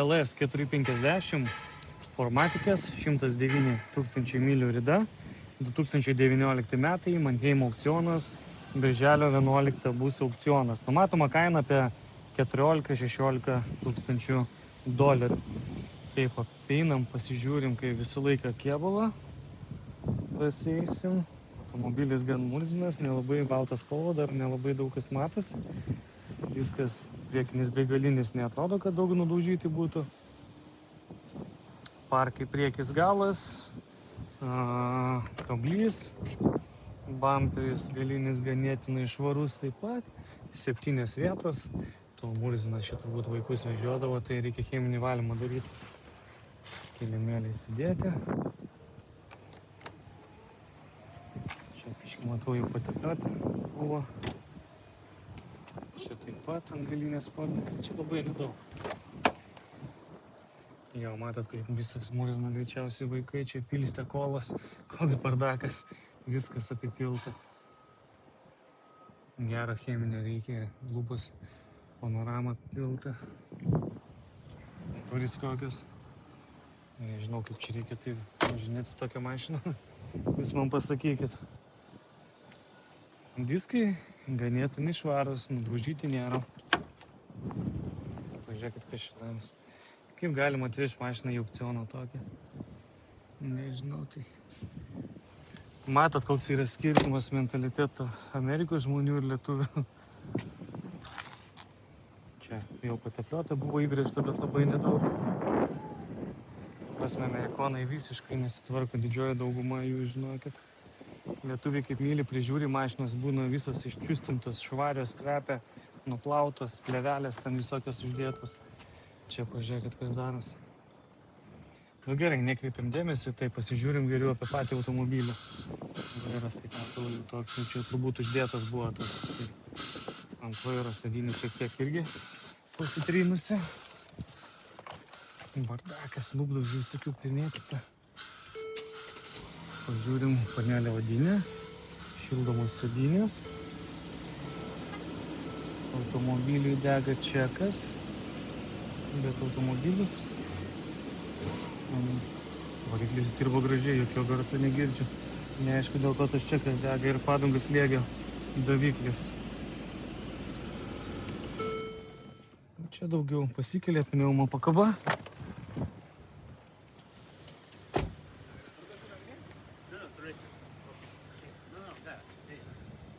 LS 450 formatikas, 109 000 mylių rida, 2019 metai, Mannheimo aukcionas, birželio 11 bus aukcionas. Numatoma kaina apie 14-16 tūkstančių dolerių. Taip, apeinam, pasižiūrim, kai visą laiką kėbulą paseisim. Automobilis gan murzinas, nelabai baltas spalva, dar nelabai daug kas matosi. Viskas priekinis bei galinis neatrodo, kad daug nudaužyti būtų. Parkai priekis galas, kablys, bamperis galinis ganėtinai švarus taip pat, 7 vietos. To murzinas čia turbūt vaikus vežiodavo, tai reikia cheminį valymą daryti. Kilimėliai sudėti. Čia kažkaip matau jau patepliuoti buvo. Čia taip pat ant galinės spalvų, čia labai nedaug. Jau matot, kaip visas murzina greičiausiai vaikai, čia pilstė kolas, koks bardakas, viskas apipilta. Gerą cheminę reikia, lūpas, panoramą pilta. Durys kokios. Nežinau, kaip čia reikia taip važinėti tokią mašiną. Jūs man pasakykit. Diskai ganėtinai švarūs, nudaužyti nėra. Pažiūrėkit, kas šilavimas. Kaip galima atvežti mašiną į aukcioną tokią? Nežinau, tai... Matot, koks yra skirtumas mentaliteto Amerikos žmonių ir lietuvių. Čia jau patepliuota buvo įbrėžta, bet labai nedaug. Prasme, amerikonai visiškai nesitvarko, didžioji dauguma jų, žinokit. Lietuviai kaip myli prižiūri mašinas, būna visos iščiustintos, švarios, kvepia, nuplautos, plevelės ten visokios uždėtos. Čia pažiūrėkit, kas daros. Nu gerai, nekreipiam dėmesį, tai pasižiūrim geriau apie patį automobilį. Vairas, kaip matau, toks čia turbūt uždėtas buvo tas. Ant vairo sėdinių šiek tiek irgi pasitrynusi. Bardakas, lūpdažių visokių primėtyta. Pažiūrim panelę odinę, šildomos sėdinės. Automobiliui dega čekas. Bet automobilis. Variklis dirbo gražiai, jokio garso negirdžiu. Neaišku, dėl ko tas čekas dega ir padangas slėgio daviklis. Čia daugiau pasikelia pneumo pakaba.